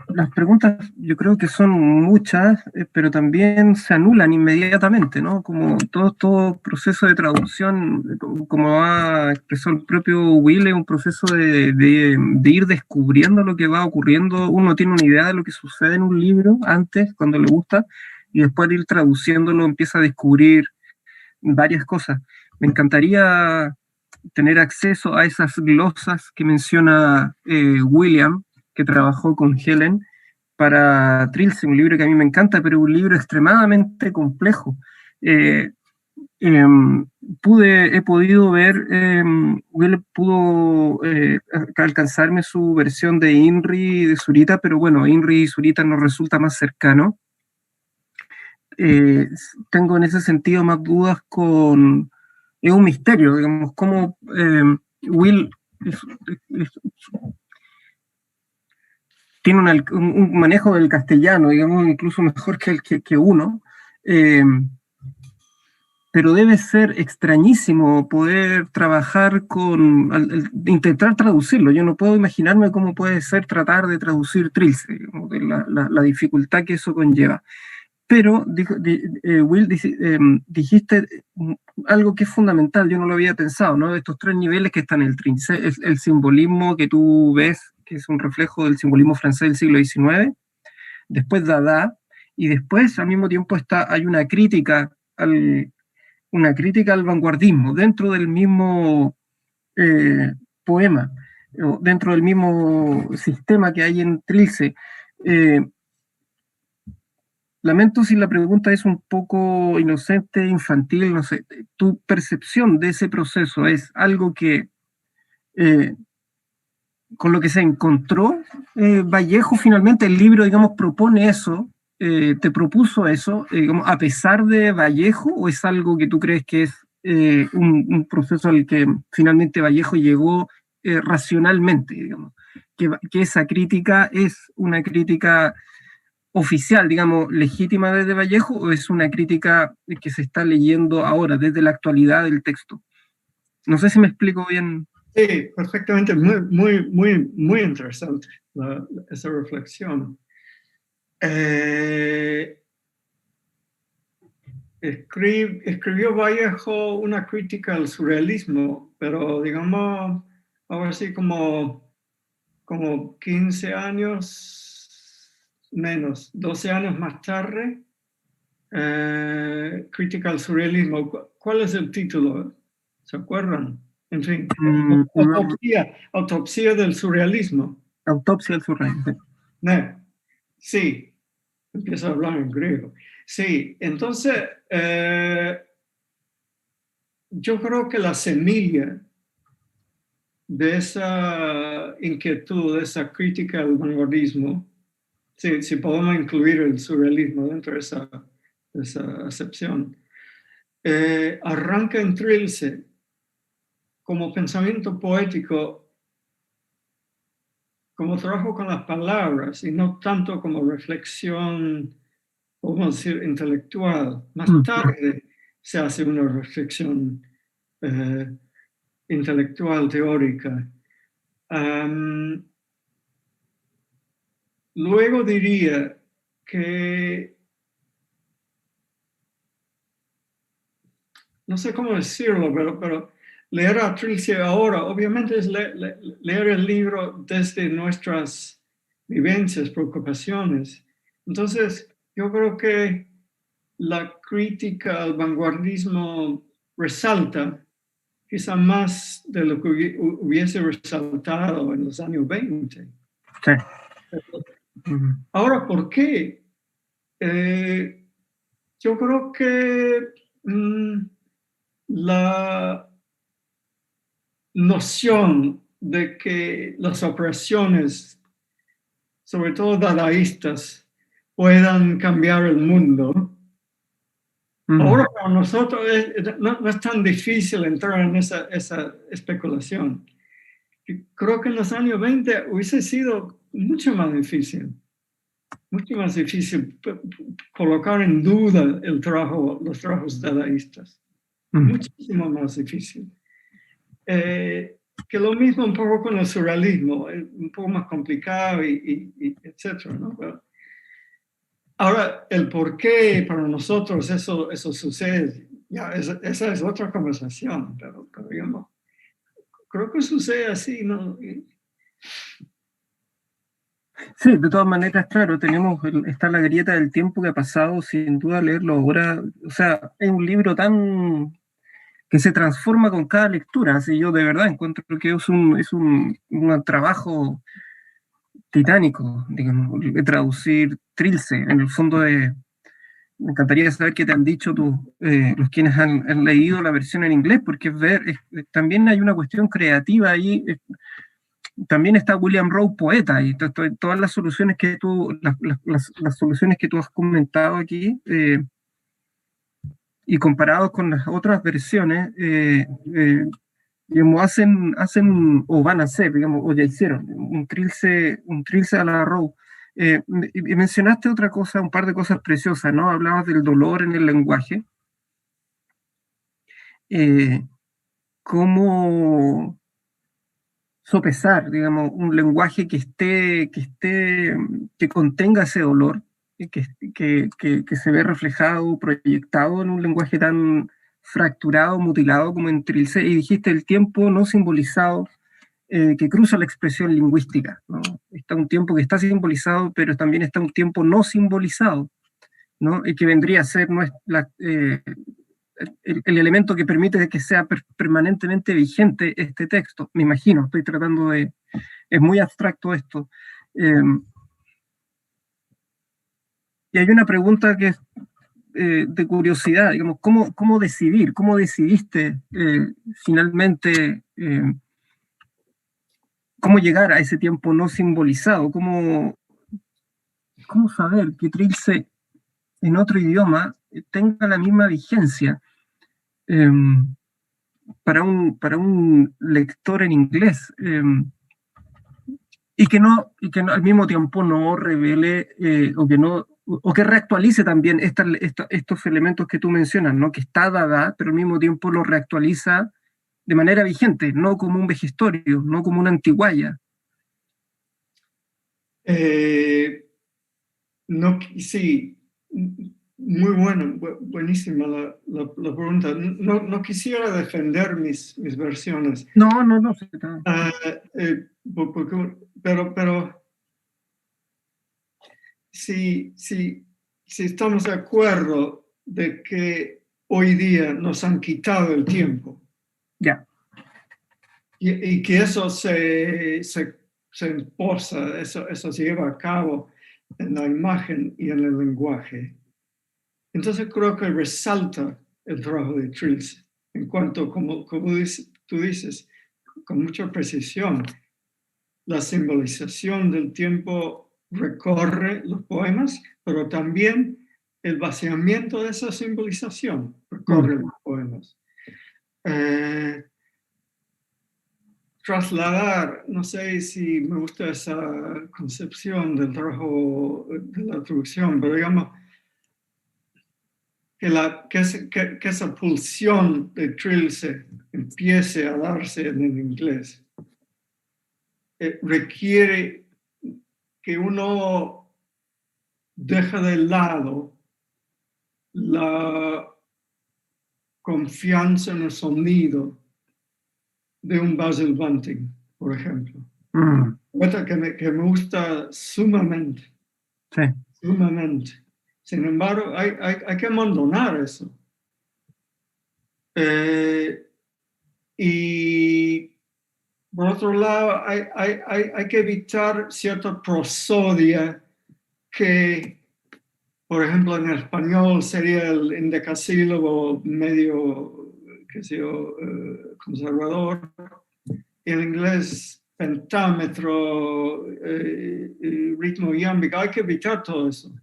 las preguntas yo creo que son muchas, pero también se anulan inmediatamente, ¿no? Como todo proceso de traducción, como ha expresado el propio Will, es un proceso de ir descubriendo lo que va ocurriendo. Uno tiene una idea de lo que sucede en un libro antes, cuando le gusta, y después de ir traduciéndolo empieza a descubrir varias cosas. Me encantaría tener acceso a esas glosas que menciona William, que trabajó con Helen para Trilce, un libro que a mí me encanta, pero un libro extremadamente complejo. He podido ver, Will pudo alcanzarme su versión de Inri y de Zurita, pero bueno, Inri y Zurita nos resulta más cercano. Tengo en ese sentido más dudas con... Es un misterio, digamos, cómo Will tiene un manejo del castellano, digamos, incluso mejor que uno, pero debe ser extrañísimo poder trabajar intentar traducirlo. Yo no puedo imaginarme cómo puede ser tratar de traducir Trilce, digamos, la dificultad que eso conlleva. Pero, Will, dijiste algo que es fundamental, yo no lo había pensado, ¿no? Estos tres niveles que están en el Trilce, el simbolismo que tú ves, que es un reflejo del simbolismo francés del siglo XIX, después Dada, y después al mismo tiempo hay una crítica al vanguardismo dentro del mismo poema, o dentro del mismo sistema que hay en Trilce. Lamento si la pregunta es un poco inocente, infantil, no sé. ¿Tu percepción de ese proceso es algo que con lo que se encontró Vallejo finalmente? El libro, digamos, propone eso, te propuso eso, digamos, a pesar de Vallejo, o es algo que tú crees que es un proceso al que finalmente Vallejo llegó racionalmente, digamos, que esa crítica es una crítica oficial, digamos, legítima desde Vallejo, o es una crítica que se está leyendo ahora, desde la actualidad del texto? No sé si me explico bien. Sí, perfectamente, muy interesante esa reflexión. Escribió Vallejo una crítica al surrealismo, pero digamos, ahora sí como 15 años menos, 12 años más tarde, crítica al surrealismo. ¿Cuál es el título? ¿Se acuerdan? En fin, autopsia del surrealismo. Autopsia del surrealismo. Sí, empiezo a hablar en griego. Sí, entonces yo creo que la semilla de esa inquietud, de esa crítica al vanguardismo, si podemos incluir el surrealismo dentro de esa acepción, arranca en Trilce como pensamiento poético como trabajo con las palabras y no tanto como reflexión, podemos decir, intelectual. Más tarde se hace una reflexión intelectual, teórica. Luego diría que, no sé cómo decirlo, pero leer a Trilce ahora, obviamente es leer el libro desde nuestras vivencias, preocupaciones. Entonces, yo creo que la crítica al vanguardismo resalta quizá más de lo que hubiese resaltado en los años 20. Sí. Ahora, ¿por qué? Yo creo que la noción de que las operaciones, sobre todo dadaístas, puedan cambiar el mundo. Ahora para nosotros no es tan difícil entrar en esa especulación. Creo que en los años 20 hubiese sido mucho más difícil colocar en duda los trabajos dadaístas. Muchísimo más difícil. Que lo mismo un poco con el surrealismo, un poco más complicado y etcétera, ¿no? Pero ahora, el por qué para nosotros eso sucede, ya, esa es otra conversación, pero digamos, creo que sucede así, ¿no? Sí, de todas maneras, claro, está la grieta del tiempo que ha pasado, sin duda leerlo ahora, o sea, es un libro que se transforma con cada lectura, así yo de verdad encuentro que es un trabajo titánico, digamos, de traducir Trilce, en el fondo me encantaría saber qué te han dicho los quienes han leído la versión en inglés, porque también hay una cuestión creativa ahí. También está William Rowe, poeta, y todas las soluciones que las soluciones que tú has comentado aquí, y comparados con las otras versiones, digamos, hacen o van a hacer, digamos, o ya hicieron un trilce a la Rowe. Y mencionaste otra cosa, un par de cosas preciosas, ¿no? Hablabas del dolor en el lenguaje. Cómo sopesar, digamos, un lenguaje que contenga ese dolor, y que se ve reflejado, proyectado en un lenguaje tan fracturado, mutilado como en Trilce, y dijiste el tiempo no simbolizado, que cruza la expresión lingüística, ¿no? Está un tiempo que está simbolizado, pero también está un tiempo no simbolizado, ¿no? Y que vendría a ser el elemento que permite que sea permanentemente vigente este texto. Me imagino, es muy abstracto esto. Y hay una pregunta que es de curiosidad, digamos, ¿cómo decidiste finalmente cómo llegar a ese tiempo no simbolizado? ¿Cómo saber que Trilce en otro idioma tenga la misma vigencia para un lector en inglés, y que al mismo tiempo no revele o que reactualice también estos elementos que tú mencionas, ¿no? Que está dada, pero al mismo tiempo lo reactualiza de manera vigente, no como un vejestorio, no como una antiguaya? Sí, muy bueno, buenísima la pregunta. No quisiera defender mis versiones. No. Pero si estamos de acuerdo de que hoy día nos han quitado el tiempo, ya, y que eso se imposa, eso se lleva a cabo en la imagen y en el lenguaje, entonces creo que resalta el trabajo de Trilce en cuanto, como tú dices, con mucha precisión, la simbolización del tiempo recorre los poemas, pero también el vaciamiento de esa simbolización recorre los poemas. trasladar, no sé si me gusta esa concepción del trabajo de la traducción, pero digamos que esa pulsión de Trilce empiece a darse en el inglés. Requiere que uno deje de lado la confianza en el sonido de un Basil Bunting, por ejemplo. Que me gusta sumamente. Sí. Sumamente. Sin embargo, hay que abandonar eso. Y por otro lado, hay que evitar cierta prosodia que, por ejemplo, en español sería el endecasílabo medio, qué sé yo, conservador, y en inglés pentámetro, ritmo iámbico. Hay que evitar todo eso.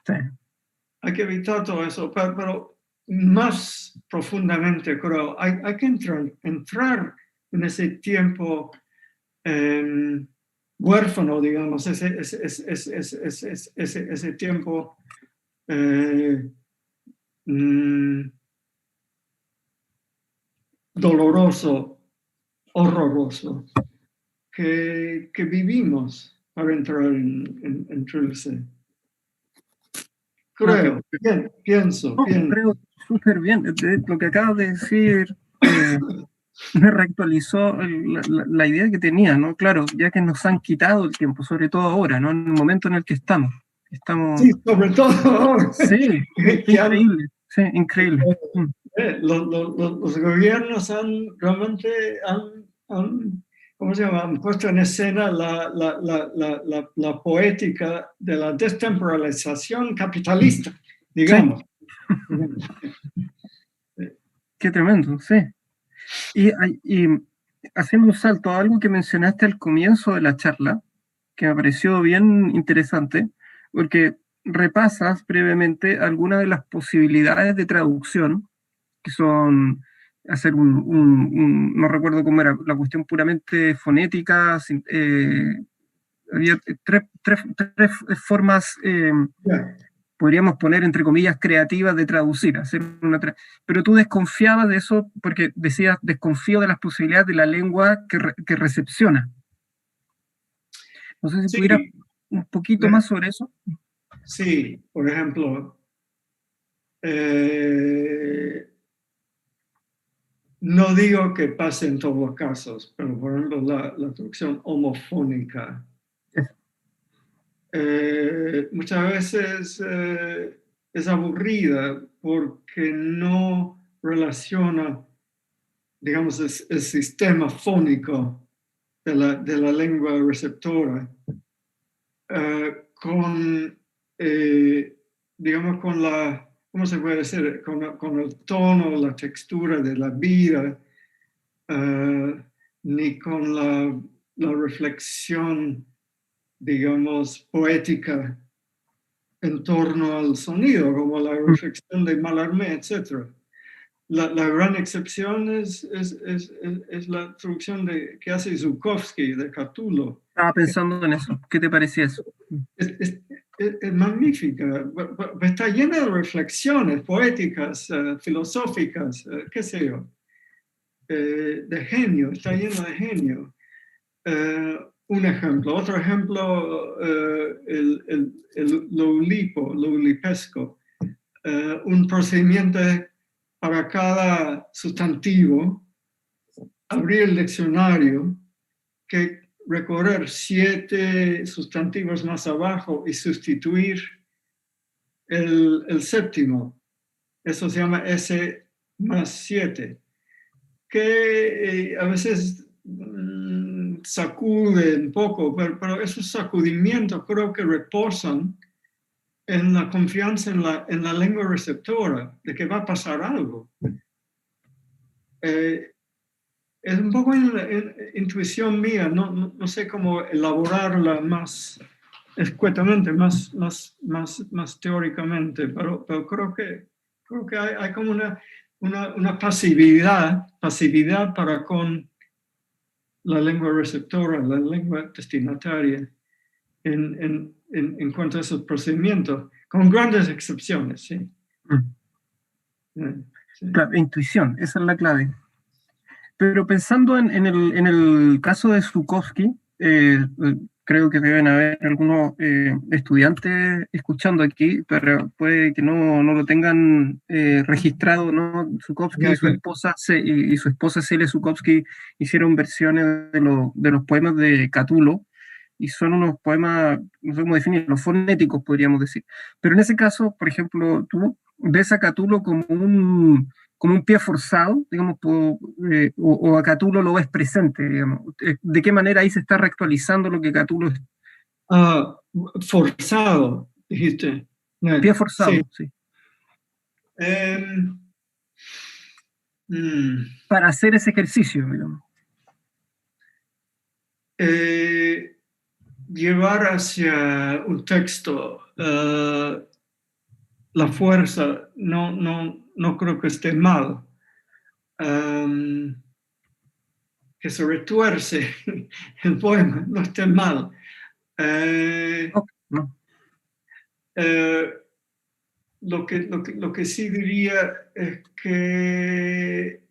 Sí. Hay que evitar todo eso, pero más profundamente creo, hay que entrar en ese tiempo huérfano, digamos, ese tiempo doloroso, horroroso, que vivimos para entrar en Trilce. Creo, bien, pienso. Creo súper bien. Lo que acabas de decir me reactualizó la idea que tenía, ¿no? Claro, ya que nos han quitado el tiempo, sobre todo ahora, ¿no? En el momento en el que estamos. Sí, sobre todo ahora. Sí, increíble. Sí, increíble. Los gobiernos realmente ¿cómo se llama? Han puesto en escena la poética de la destemporalización capitalista, digamos. Sí. Qué tremendo, sí. Y haciendo un salto a algo que mencionaste al comienzo de la charla, que me pareció bien interesante, porque repasas brevemente algunas de las posibilidades de traducción, que son hacer no recuerdo cómo era, la cuestión puramente fonética, había tres formas, podríamos poner entre comillas, creativas de traducir, pero tú desconfiabas de eso porque decías, desconfío de las posibilidades de la lengua que recepciona. No sé si pudieras un poquito más sobre eso. Sí, por ejemplo, no digo que pase en todos los casos, pero por ejemplo la traducción homofónica. Muchas veces es aburrida porque no relaciona, digamos, el sistema fónico de la lengua receptora con, digamos, con la, ¿cómo se puede decir? Con el tono, la textura de la vida, ni con la reflexión, digamos, poética en torno al sonido, como la reflexión de Mallarmé, etc. La gran excepción es la traducción que hace Zhukovsky de Catulo. Estaba pensando en eso. ¿Qué te parecía eso? Es magnífica. Está llena de reflexiones poéticas, filosóficas, qué sé yo, de genio, está lleno de genio. Un ejemplo. Otro ejemplo, el loulipesco. Un procedimiento para cada sustantivo, abrir el diccionario, que recorrer 7 sustantivos más abajo y sustituir el séptimo. Eso se llama S+7, que a veces sacude un poco, pero esos sacudimientos creo que reposan en la confianza en la lengua receptora, de que va a pasar algo. Es un poco intuición mía, no sé cómo elaborarla más escuetamente, más teóricamente, pero creo que hay como una pasividad para con la lengua receptora, la lengua destinataria en cuanto a esos procedimientos, con grandes excepciones, sí. Sí. Claro, intuición, esa es la clave. Pero pensando en el caso de Zukovsky, creo que deben haber algunos estudiantes escuchando aquí, pero puede que no lo tengan registrado, ¿no? Zukovsky y su esposa Celia Zukovsky hicieron versiones de los poemas de Catulo, y son unos poemas, no sé cómo definirlos, fonéticos, podríamos decir. Pero en ese caso, por ejemplo, tú ves a Catulo como un pie forzado, digamos, o a Catulo lo ves presente, digamos. ¿De qué manera ahí se está reactualizando lo que Catulo es? Forzado, dijiste. Pie forzado, Sí. sí. Em, Para hacer ese ejercicio, digamos. Llevar hacia un texto la fuerza no creo que esté mal. Que se retuerce el poema no esté mal. No. Lo que sí diría es que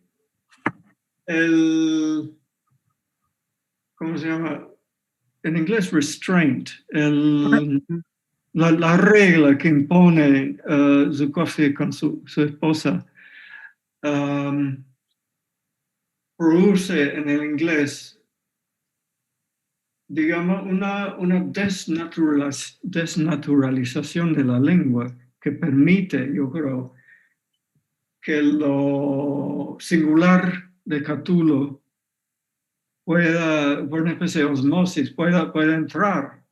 ¿cómo se llama? En inglés, restraint, la regla que impone Zukovsky con su esposa, produce en el inglés, digamos, una desnaturalización de la lengua que permite, yo creo, que lo singular de Catulo pueda, por una especie de osmosis, pueda entrar,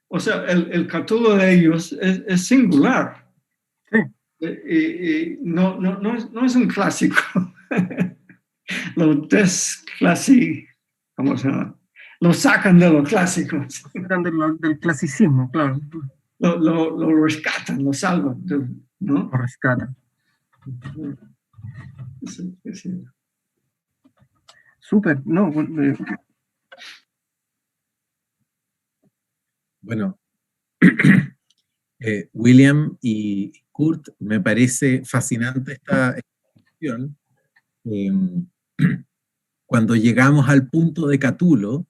o sea, el Catulo de ellos es singular. Sí. Y no es un clásico. Lo ¿cómo se llama? Lo sacan de los clásicos. Sacan del clasicismo, claro. Lo rescatan, lo salvan, ¿no? Lo rescatan. Sí. Súper, no. Bueno, William y Kurt, me parece fascinante esta explicación. Cuando llegamos al punto de Catulo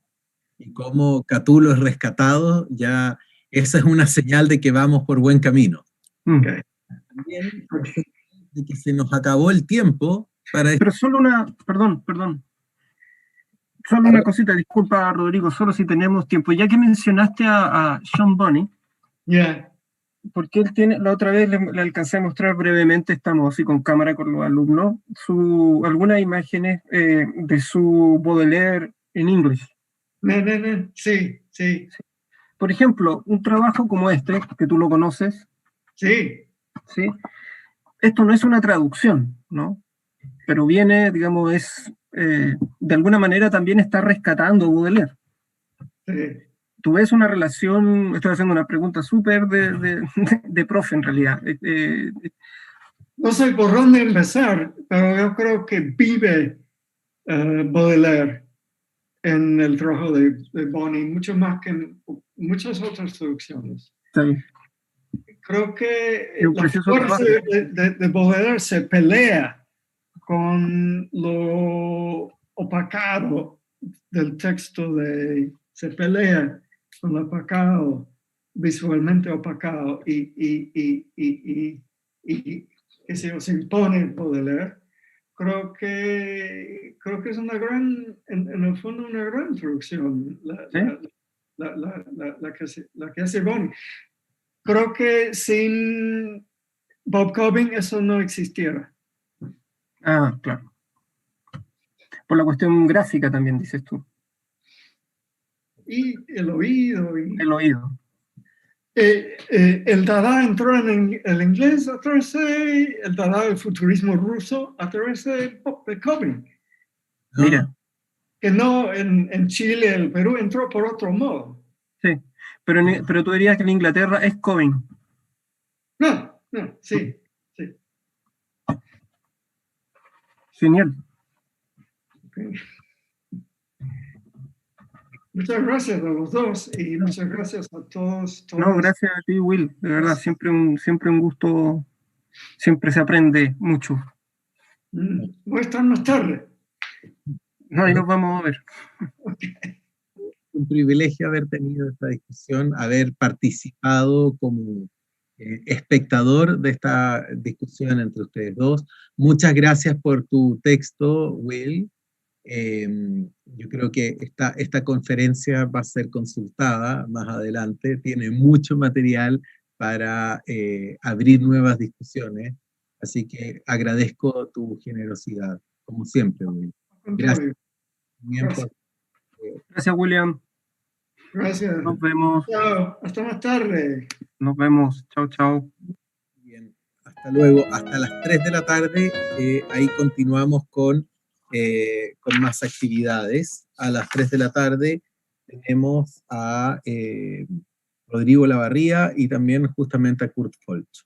y cómo Catulo es rescatado, ya esa es una señal de que vamos por buen camino. Okay. También de que se nos acabó el tiempo para... Pero solo perdón. Solo una cosita, disculpa Rodrigo, solo si tenemos tiempo. Ya que mencionaste a Sean Bonney, Yeah. porque él tiene, la otra vez le alcancé a mostrar brevemente, estamos así con cámara con los alumnos, algunas imágenes de su Baudelaire en inglés. Sí. Por ejemplo, un trabajo como este, que tú lo conoces, Sí. ¿sí? Esto no es una traducción, ¿no? Pero viene, digamos, de alguna manera también está rescatando Baudelaire. Sí. ¿Tú ves una relación? Estoy haciendo una pregunta súper de profe en realidad. No sé por dónde empezar, pero yo creo que vive Baudelaire en el trabajo de Bonney, mucho más que en muchas otras traducciones. Sí. Creo que la Precioso fuerza trabajo. de Baudelaire se pelea con lo opacado del texto se pelea con lo opacado, visualmente opacado, y que se impone Baudelaire. Creo que es en el fondo una gran traducción la que hace Bonney. Creo que sin Bob Cobbin eso no existiera. Ah, claro. Por la cuestión gráfica también, dices tú. Y el oído. El oído. El Dada entró en el inglés a través el Dada del futurismo ruso a través de Cobbin. Mira. Que no en Chile, el Perú entró por otro modo. Sí, pero tú dirías que en Inglaterra es Cobbin. No, sí. Genial. Okay. Muchas gracias a los dos y muchas gracias a todos. No, gracias a ti, Will. De verdad, siempre un gusto. Siempre se aprende mucho. Voy a estar más tarde. No, ahí nos vamos a ver. Un privilegio haber tenido esta discusión, haber participado como espectador de esta discusión entre ustedes dos. Muchas gracias por tu texto, Will. Yo creo que esta conferencia va a ser consultada más adelante, tiene mucho material para abrir nuevas discusiones, así que agradezco tu generosidad, como siempre, Will. Gracias. Gracias, William. Gracias. Nos vemos. Chao. Hasta más tarde. Nos vemos. Chao, chao. Bien. Hasta luego. Hasta las 3 de la tarde. Ahí continuamos con más actividades. A las 3 de la tarde tenemos a Rodrigo Lavarría y también justamente a Kurt Folch.